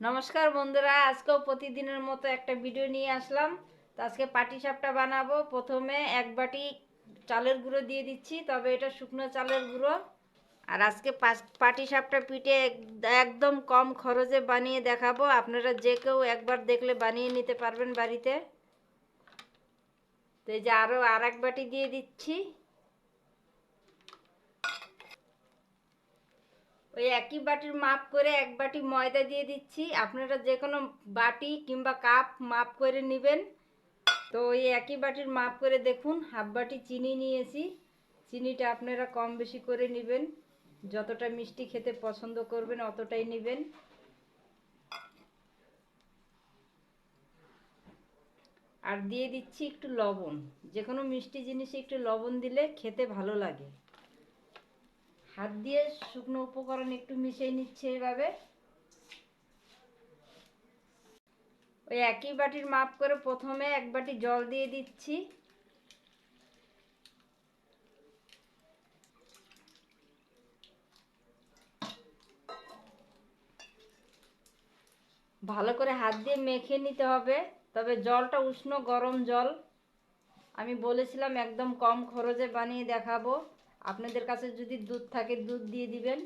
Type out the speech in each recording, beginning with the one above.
নমস্কার বন্ধুরা, আজকেও প্রতিদিনের মতো একটা ভিডিও নিয়ে আসলাম। তো আজকে পাটিসাপটা বানাবো। প্রথমে এক বাটি চালের গুঁড়ো দিয়ে দিচ্ছি, তবে এটা শুকনো চালের গুঁড়ো। আর আজকে পাটিসাপটা পিঠে একদম কম খরচে বানিয়ে দেখাবো। আপনারা যে কেউ একবার দেখলে বানিয়ে নিতে পারবেন বাড়িতে। তো এই যে আরও আর এক বাটি দিয়ে দিচ্ছি। ওই একই বাটির মাপ করে এক বাটি ময়দা দিয়ে দিচ্ছি। আপনারা যে কোনো বাটি কিংবা কাপ মাপ করে নেবেন। তো ওই একই বাটির মাপ করে দেখুন, হাফ বাটি চিনি নিয়েছি। চিনিটা আপনারা কম বেশি করে নেবেন, যতটা মিষ্টি খেতে পছন্দ করবেন অতটাই নেবেন। আর দিয়ে দিচ্ছি একটু লবণ। যে কোনো মিষ্টি জিনিসে একটু লবণ দিলে খেতে ভালো লাগে। হাত দিয়ে শুকনো উপকরণ একটু মিশিয়ে নিচ্ছে এভাবে। ওই একই বাটির মাপ করে প্রথমে এক বাটি জল দিয়ে দিচ্ছি। ভালো করে হাত দিয়ে মেখে নিতে হবে। তবে জলটা উষ্ণ গরম জল। আমি বলেছিলাম একদম কম খরচে বানিয়ে দেখাবো। আপনাদের কাছে যদি দুধ থাকে দুধ দিয়ে দিবেন।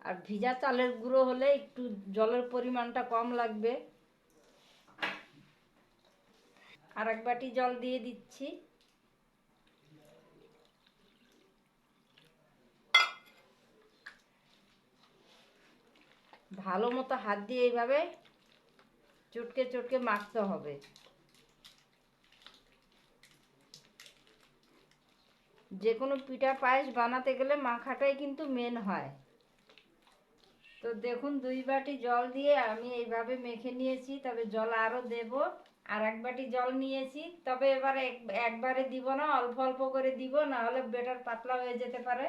আর ভিজা চালের গুঁড়ো হলে একটু জলের পরিমাণটা কম লাগবে। আর এক বাটি জল দিয়ে দিচ্ছি। ভালো মতো হাত দিয়ে এইভাবে চটকে চটকে মাখতে হবে। যে কোনো পিঠা পায়েস বানাতে গেলে মাখাটাই কিন্তু মেন হয়। তো দেখুন, দুই বাটি জল দিয়ে আমি এইভাবে মেখে নিয়েছি। তবে জল আরও দেব। আর এক বাটি জল নিয়েছি, তবে এবারে একবারে দিব না, অল্প অল্প করে দিব, না হলে ব্যাটার পাতলা হয়ে যেতে পারে।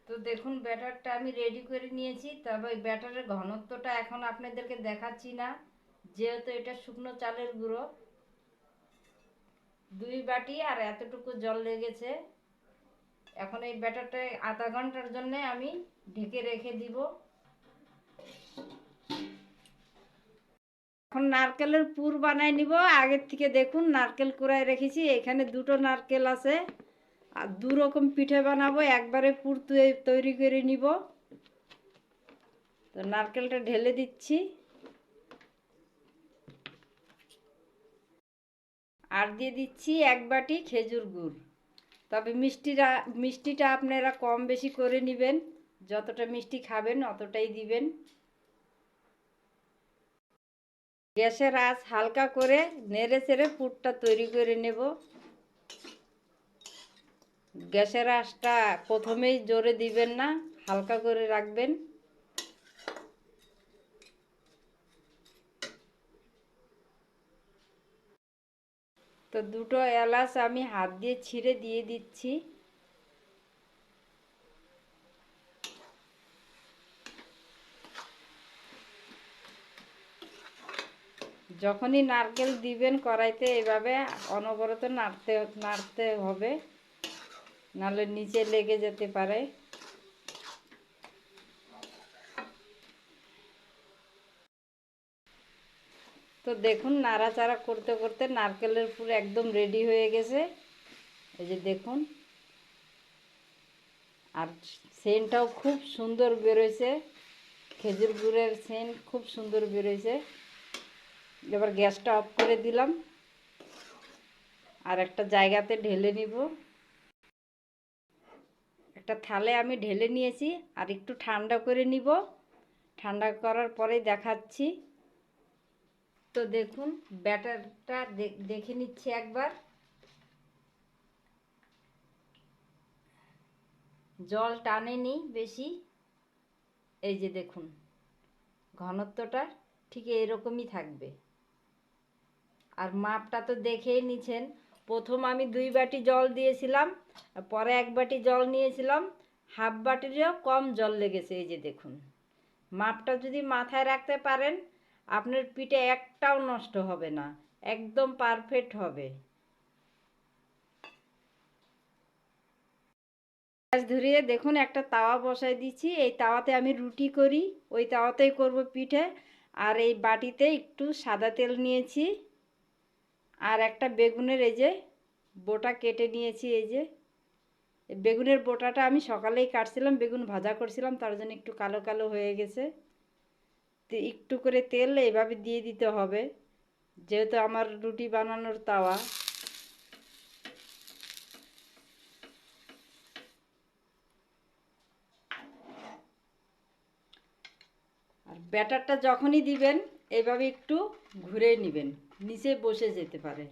তো দেখুন, ব্যাটারটা আমি রেডি করে নিয়েছি। তবে ওই ব্যাটারের ঘনত্বটা এখন আপনাদেরকে দেখাচ্ছি না, যেহেতু এটা শুকনো চালের গুঁড়ো। দুই বাটি আর এতটুকু জল লেগেছে। এখন এই ব্যাটারটা আধা ঘন্টার জন্য আমি ঢেকে রেখে দিব। এখন নারকেলের পুর বানায় নিব। আগের থেকে দেখুন নারকেল কুড়ায় রেখেছি। এখানে দুটো নারকেল আছে। আর দু রকম পিঠে বানাবো, একবারে পুর তৈরি করে নিব। তো নারকেলটা ঢেলে দিচ্ছি। আর দিয়ে দিচ্ছি এক বাটি খেজুর গুড়। তবে মিষ্টিটা আপনারা কম বেশি করে নেবেন। যতটা মিষ্টি খাবেন অতটাই দিবেন। গ্যাসের আঁচ হালকা করে নেড়ে চেড়ে পুরটা তৈরি করে নেব। গ্যাসের আঁচটা প্রথমেই জোরে দিবেন না, হালকা করে রাখবেন। তো দুটো এলাচ আমি হাত দিয়ে ছিঁড়ে দিয়ে দিচ্ছি। যখনই নারকেল দিবেন কড়াইতে এভাবে অনবরত নাড়তে নাড়তে হবে, নাহলে নিচে লেগে যেতে পারে। তো দেখুন, নাড়াচাড়া করতে করতে নারকেলের পুর একদম রেডি হয়ে গেছে। এই যে দেখুন, আর সেন্টটাও খুব সুন্দর বেরোয়েছে। খেজুর গুড়ের সেন্ট খুব সুন্দর বেরোয়েছে। এবার গ্যাসটা অফ করে দিলাম। আর একটা জায়গাতে ঢেলে নিব। একটা থালে আমি ঢেলে নিয়েছি। আর একটু ঠান্ডা করে নিব। ঠান্ডা করার পরেই দেখাচ্ছি। তো দেখুন, ব্যাটারটা দেখে নিচ্ছি একবার। জল টানেনি বেশি। এই যে দেখুন, ঘনত্বটা ঠিক এরকমই থাকবে। আর মাপটা তো দেখেই নিছেন। প্রথম আমি দুই বাটি জল দিয়েছিলাম, পরে এক বাটি জল নিয়েছিলাম। হাফ বাটিরও কম জল লেগেছে। এই যে দেখুন, মাপটা যদি মাথায় রাখতে পারেন আপনার পিঠে একটাও নষ্ট হবে না। একদম পারফেক্ট হবে। গ্যাস ধরিয়ে দেখুন একটা তাওয়া বসাই দিচ্ছি। এই তাওয়াতে আমি রুটি করি, ওই তাওয়াতেই করব পিঠে। আর এই বাটিতে একটু সাদা তেল নিয়েছি, আর একটা বেগুনের এই যে বোটা কেটে নিয়েছি। এই যে বেগুনের বোটাটা আমি সকালেই কাটছিলাম, বেগুন ভাজা করছিলাম, তার জন্য একটু কালো কালো হয়ে গেছে। তো একটু করে তেল এইভাবে দিয়ে দিতে হবে, যেহেতু আমার রুটি বানানোর তাওয়া। আর ব্যাটারটা যখনই দিবেন এইভাবে একটু ঘুরে নেবেন, নিচে বসে যেতে পারে।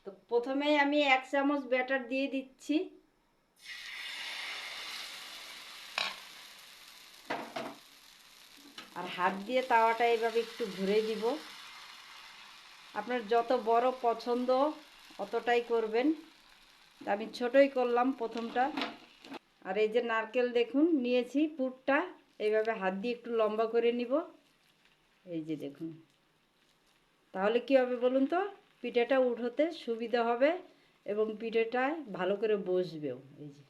তো প্রথমেই আমি 1 চামচ ব্যাটার দিয়ে দিচ্ছি। আর হাত দিয়ে তাওয়াটা এইভাবে একটু ঘুরে দিব। আপনার যত বড় পছন্দ অতটাই করবেন, আমি ছোটই করলাম প্রথমটা। আর এই যে নারকেল দেখুন নিয়েছি পুরটা, এইভাবে হাত দিয়ে একটু লম্বা করে নিব। এই যে দেখুন, তাহলে কি হবে বলুন তো, পিঠেটা উঠোতে সুবিধা হবে এবং পিঠেটায় ভালো করে বসবেও। এই যে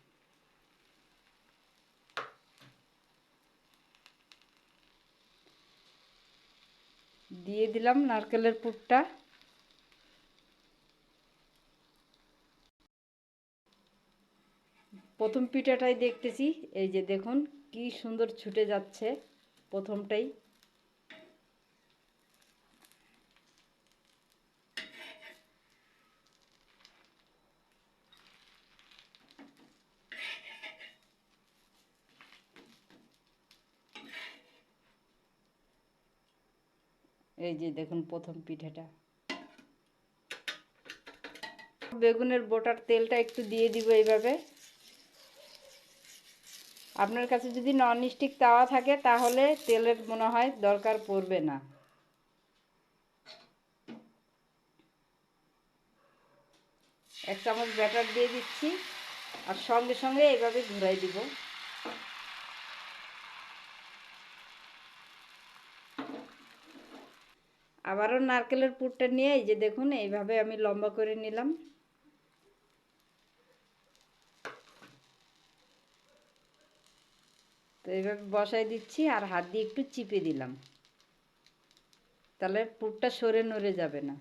দিয়ে দিলাম নারকেলের পুরটা। প্রথম পিঠাটাই দেখতেছি, এই যে দেখুন কি সুন্দর ছুটে যাচ্ছে প্রথমটাই। এই যে দেখুন প্রথম পিঠাটা। বেগুনের বোটার তেলটা একটু দিয়ে দিব এইভাবে। আপনার কাছে যদি ননস্টিক তাওয়া থাকে তাহলে তেলের মনে হয় দরকার পড়বে না। এক চামচ ব্যাটার দিয়ে দিচ্ছি, আর সঙ্গে সঙ্গে এইভাবে ঘুরাই দিব। আবারও নারকেলের পুরটা নিয়ে এই যে দেখুন এইভাবে আমি লম্বা করে নিলাম। তো এইভাবে বসাই দিচ্ছি আর হাত দিয়ে একটু চিপে দিলাম, তাহলে পুরটা সরে নড়ে যাবে না।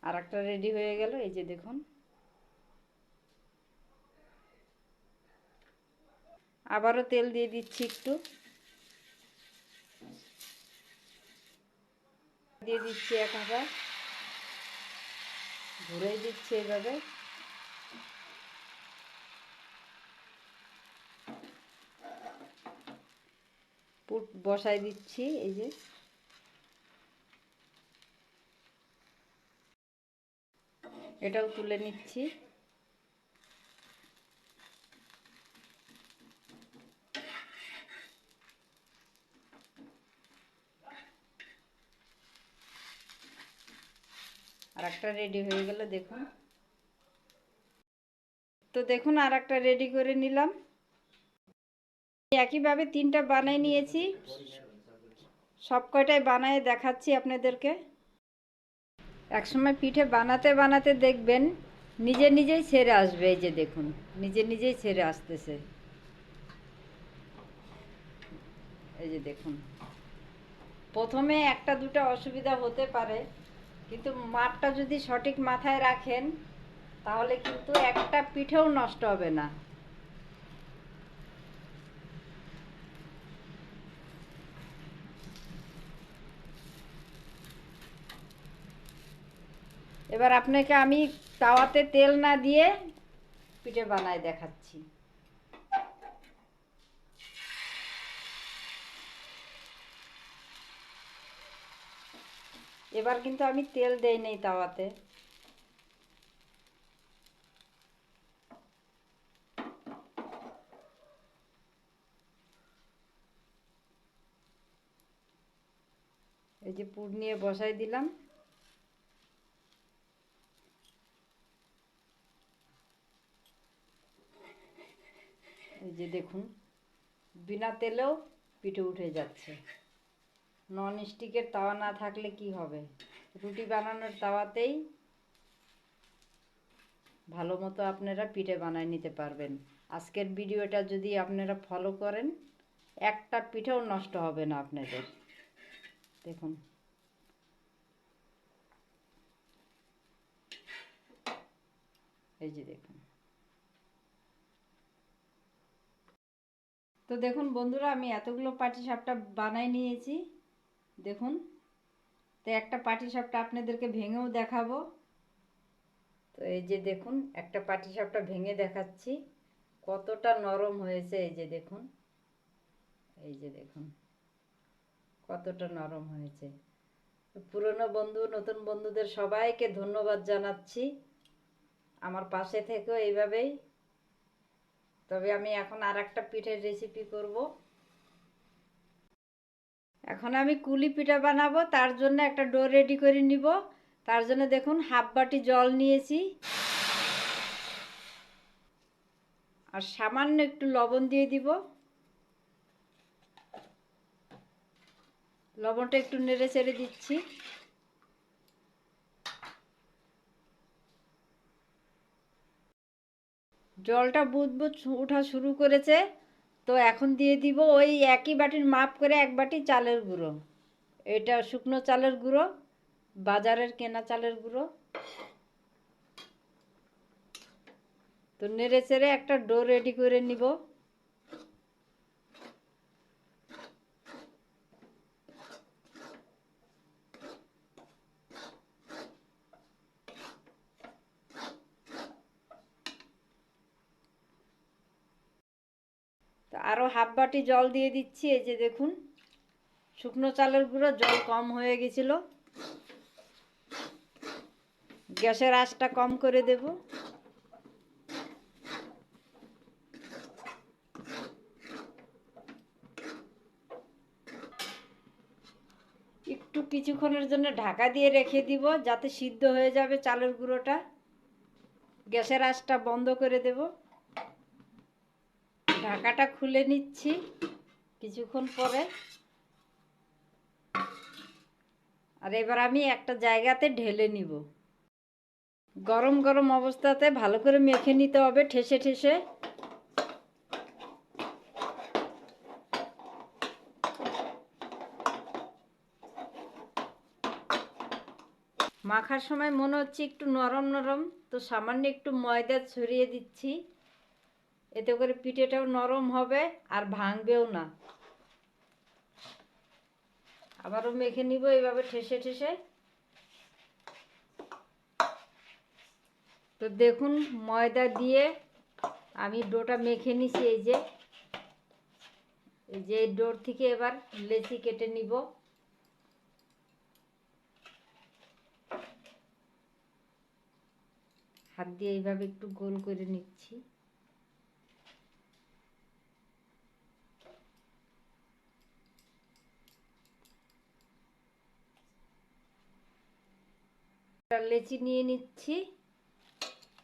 আর একটা রেডি হয়ে গেল, এই যে দেখুন। আবারও তেল দিয়ে দিচ্ছি একটু, দিয়ে দিচ্ছি এক হাতা, ঘুরে দিচ্ছি এইভাবে। পুর বসাই দিচ্ছি, এই যে এটাও তুলে নিচ্ছি। আর একটা রেডি হয়ে গেল দেখুন। তো দেখুন আর একটা রেডি করে নিলাম। একইভাবে 3টা বানিয়ে নিয়েছি, সব কয়টাই বানিয়ে দেখাচ্ছি আপনাদেরকে। একসময় পিঠে বানাতে বানাতে দেখবেন নিজে নিজেই ছেড়ে আসবে। এই যে দেখুন নিজে নিজেই ছেড়ে আসতেছে। এই যে দেখুন, প্রথমে একটা দুটো অসুবিধা হতে পারে, কিন্তু মাপটা যদি সঠিক মাথায় রাখেন তাহলে কিন্তু একটা পিঠেও নষ্ট হবে না। এবার আপনাকে আমি তাওয়াতে তেল না দিয়ে পিঠে বানায় দেখাচ্ছি। এবার কিন্তু আমি তেল দেই নেই তাওয়াতে। এই যে পুর নিয়ে বসাই দিলাম। এই যে দেখুন, বিনা তেলেও পিঠে উঠে যাচ্ছে। নন স্টিকের তাওয়া না থাকলে কি হবে, রুটি বানানোর তাওয়াতেই ভালো মতো আপনারা পিঠে বানায় নিতে পারবেন। আজকের ভিডিওটা যদি আপনারা ফলো করেন, একটা পিঠেও নষ্ট হবে না আপনাদের। দেখুন, এই যে দেখুন। তো দেখুন বন্ধুরা, আমি এতগুলো পাটিসাপটা বানাই নিয়েছি। দেখুন, তো একটা পাটিসাপটা আপনাদেরকে ভেঙেও দেখাবো। তো এই যে দেখুন, একটা পাটিসাপটা ভেঙে দেখাচ্ছি কতটা নরম হয়েছে। এই যে দেখুন, এই যে দেখুন কতটা নরম হয়েছে। পুরনো বন্ধু নতুন বন্ধুদের সবাইকে ধন্যবাদ জানাচ্ছি, আমার পাশে থেকেও এইভাবেই। তবে আমি এখন আর একটা পিঠের রেসিপি করব। এখন আমি কুলি পিঠা বানাবো, তার জন্য একটা ডো রেডি করে নিব। তার জন্য দেখুন, হাফ বাটি জল নিয়েছি আর সামান্য একটু লবণ দিয়ে দিব। লবণটা একটু নেড়ে চেড়ে দিচ্ছি। জলটা বুদ বুদ ওঠা শুরু করেছে, তো এখন দিয়ে দিব ওই একই বাটির মাপ করে এক বাটি চালের গুঁড়ো। এটা শুকনো চালের গুঁড়ো, বাজারের কেনা চালের গুঁড়ো। তো নেড়ে চেড়ে একটা ডো রেডি করে নিব। তো আরও হাফ বাটি জল দিয়ে দিচ্ছি। এই যে দেখুন, শুকনো চালের গুঁড়ো, জল কম হয়ে গেছিল। গ্যাসের আঁচটা কম করে দেব। একটু কিছুক্ষণের জন্য ঢাকা দিয়ে রেখে দিব, যাতে সিদ্ধ হয়ে যাবে চালের গুঁড়োটা। গ্যাসের আঁচটা বন্ধ করে দেব। ঢাকাটা খুলে নিচ্ছি কিছুক্ষণ পরে। আর এবার আমি একটা জায়গাতে ঢেলে নিব। গরম গরম অবস্থাতে ভালো করে মেখে নিতে হবে, ঠেসে ঠেসে। মাখার সময় মনে হচ্ছে একটু নরম নরম, তো সামান্য একটু ময়দা ছড়িয়ে দিচ্ছি। এতে করে পিঠেটাও নরম হবে আর ভাঙবেও না। আবারও মেখে নিব এইভাবে ঠেসে ঠেসে। তো দেখুন, ময়দা দিয়ে আমি ডোটা মেখে নিছি। এই ডোর থেকে এবার লেচি কেটে নিব। হাত দিয়ে এইভাবে একটু গোল করে নিচ্ছি। লেচি নিয়ে নিচ্ছি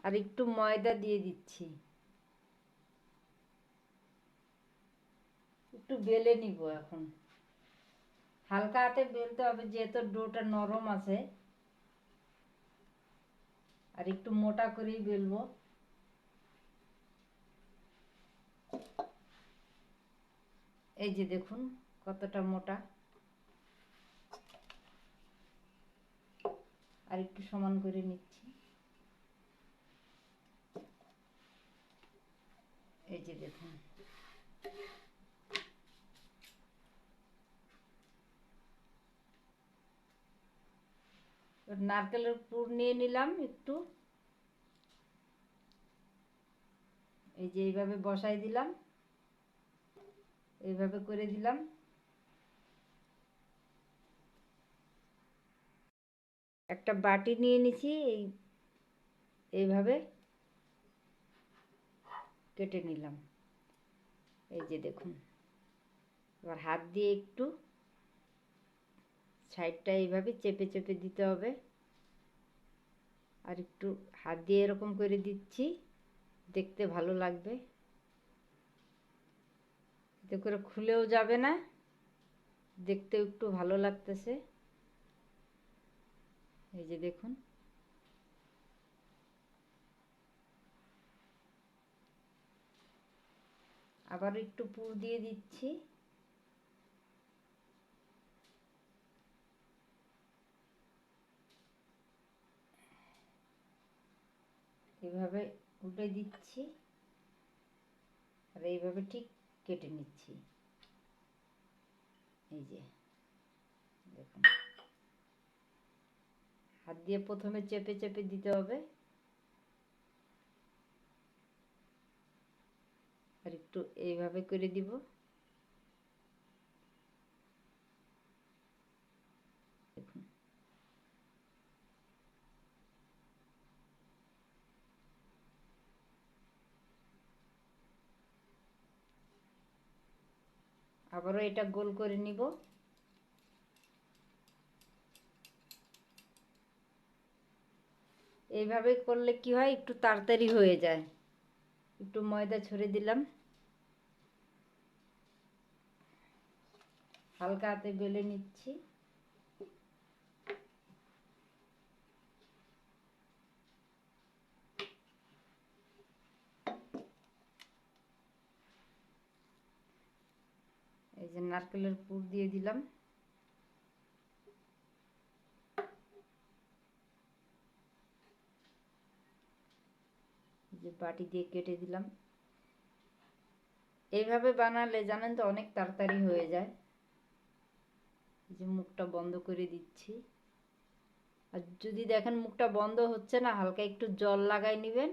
আর একটু ময়দা দিয়ে দিচ্ছি। একটু বেলে নিব এখন। হালকা হাতে বেলতে হবে, যেহেতু ডোটা নরম আছে। আর একটু মোটা করেই বেলবো। এই যে দেখুন কতটা মোটা। আর একটু সমান করে নিচ্ছি। এই যে দেখুন, নারকেলের পুর নিয়ে নিলাম একটু। এই যে এইভাবে বসাই দিলাম, এইভাবে করে দিলাম। একটা বাটি নিয়ে নিছি, এইভাবে কেটে নিলাম। এই যে দেখুন, এবার হাত দিয়ে একটু সাইডটা এইভাবে চেপে চেপে দিতে হবে। আর একটু হাত দিয়ে এরকম করে দিচ্ছি, দেখতে ভালো লাগবে। এতে করে খুলেও যাবে না, দেখতেও একটু ভালো লাগতেছে। এই যে দেখুন, আবার একটু পুর দিয়ে দিচ্ছি। এভাবে উল্টে দিচ্ছি আর এইভাবে ঠিক কেটে নিচ্ছি। এই যে দেখুন, হাত দিয়ে প্রথমে চেপে চেপে দিতে হবে, আর একটু এইভাবে করে দিব। দেখুন, আবারও এটা গোল করে নিব। এইভাবে করলে কি হয়, একটু তাড়াতাড়ি হয়ে যায়। একটু ময়দা ছড়িয়ে দিলাম, হালকা হাতে বেলে নিচ্ছি। এই যে নারকেলের পুর দিয়ে দিলাম। যে বাটি দিয়ে কেটে দিলাম। এইভাবে বানালে জানেন তো অনেক তাড়াতাড়ি হয়ে যায়। এই যে মুখটা বন্ধ করে দিচ্ছি। আর যদি দেখেন মুখটা বন্ধ হচ্ছে না, হালকা একটু জল লাগাই নেবেন,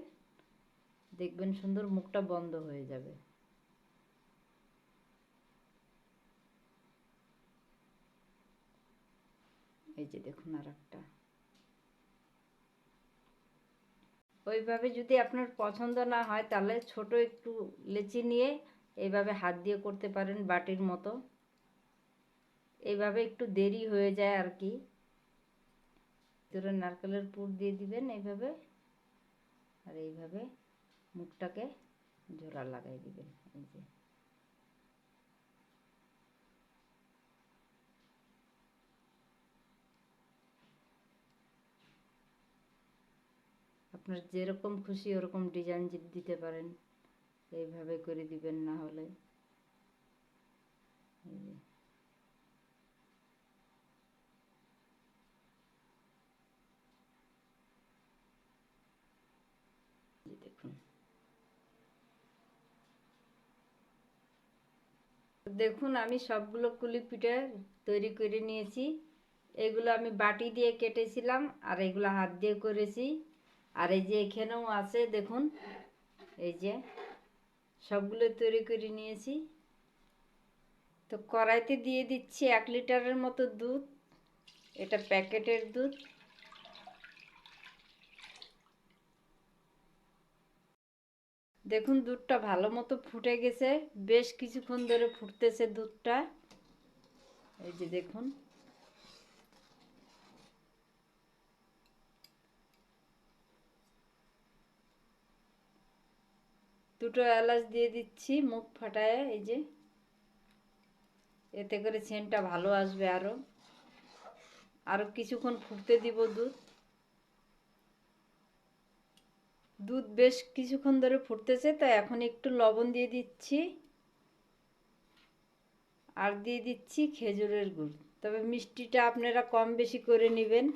দেখবেন সুন্দর মুখটা বন্ধ হয়ে যাবে। এই যে দেখুন আর একটা। ওইভাবে যদি আপনার পছন্দ না হয়, তাহলে ছোট একটু লেচি নিয়ে এইভাবে হাত দিয়ে করতে পারেন, বাটির মতো। এইভাবে একটু দেরি হয়ে যায় আর কি। ভিতরে নারকেলের পুর দিয়ে দিবেন এইভাবে, আর এইভাবে মুখটাকে জোড়া লাগাই দিবেন। এই যে আপনার যেরকম খুশি ওরকম ডিজাইন দিতে পারেন, এইভাবে করে দিবেন। না হলে দেখুন, দেখুন আমি সবগুলো কুলি পিঠা তৈরি করে নিয়েছি। এগুলো আমি বাটি দিয়ে কেটেছিলাম, আর এগুলো হাত দিয়ে করেছি। আর এই যে এখানেও আছে দেখুন, এই যে সবগুলো তৈরি করে নিয়েছি। তো কড়াইতে দিয়ে দিচ্ছি 1 লিটারের মতো দুধ। এটা প্যাকেটের দুধ। দেখুন দুধটা ভালো মতো ফুটে গেছে, বেশ কিছুক্ষণ ধরে ফুটতেছে দুধটা। এই যে দেখুন, দুটো এলাচ দিয়ে দিচ্ছি মুখ ফাটায়। এই যে এতে করে সেন্টটা ভালো আসবে। আরও আরও কিছুক্ষণ ফুটতে দিব দুধ। দুধ বেশ কিছুক্ষণ ধরে ফুটতেছে, তো এখন একটু লবণ দিয়ে দিচ্ছি, আর দিয়ে দিচ্ছি খেজুরের গুড়। তবে মিষ্টিটা আপনারা কম বেশি করে নেবেন।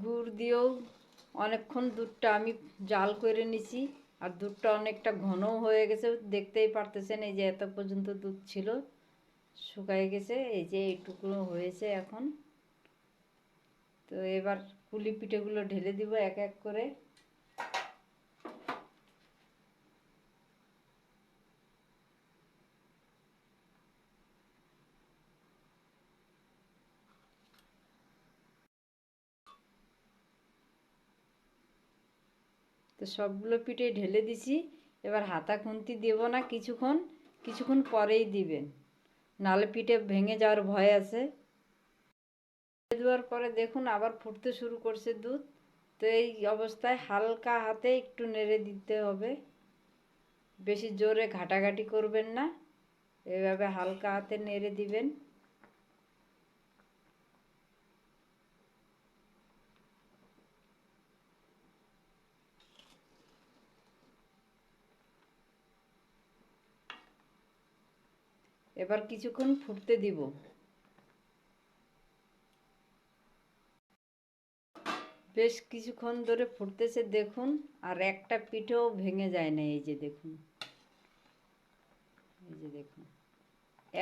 গুড় দিয়েও অনেকক্ষণ দুধটা আমি জাল করে নিছি, আর দুধটা অনেকটা ঘনও হয়ে গেছে, দেখতেই পারতেছেন। এই যে এত পর্যন্ত দুধ ছিল, শুকায় গেছে। এই যে এইটুকু হয়েছে এখন। তো এবার পুলি পিঠেগুলো ঢেলে দিব এক এক করে। তো সবগুলো পিঠে ঢেলে দিছি। এবার হাতা খুন্তি দেব না, কিছুক্ষণ পরেই দিবেন, নাহলে পিঠে ভেঙে যাওয়ার ভয় আছে। দেওয়ার পরে দেখুন আবার ফুটতে শুরু করছে দুধ। তো এই অবস্থায় হালকা হাতে একটু নেড়ে দিতে হবে, বেশি জোরে ঘাটাঘাটি করবেন না, এভাবে হালকা হাতে নেড়ে দিবেন। এবার কিছুক্ষণ ফুটতে দিব। বেশ কিছুক্ষণ ধরে ফুটতেছে দেখুন, আর একটা পিঠেও ভেঙে যায় না। এই যে দেখুন,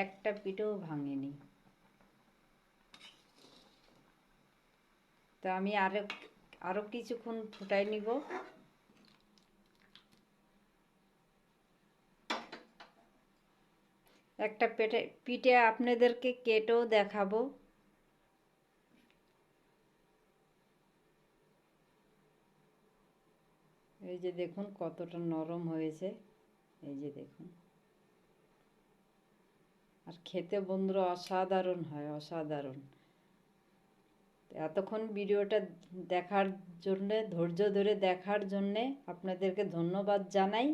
একটা পিঠেও ভাঙেনি। তো আমি আরো কিছুক্ষণ ফুটাই নিব। একটা পিঠে আপনাদেরকে কেটেও দেখাবো। এই যে দেখুন কতটা নরম হয়েছে, এই যে দেখুন। আর খেতে বন্ধুরা অসাধারণ হয়, অসাধারণ। এতক্ষণ ভিডিওটা দেখার জন্যে, ধৈর্য ধরে দেখার জন্যে আপনাদেরকে ধন্যবাদ জানাই।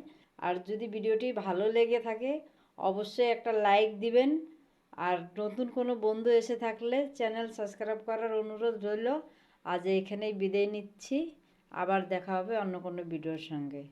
আর যদি ভিডিওটি ভালো লেগে থাকে অবশ্যই একটা লাইক দিবেন। আর নতুন কোনো বন্ধু এসে থাকলে চ্যানেল সাবস্ক্রাইব করার অনুরোধ রইল। আজ এখানেই বিদায় নিচ্ছি, আবার দেখা হবে অন্য কোনো ভিডিওর সঙ্গে।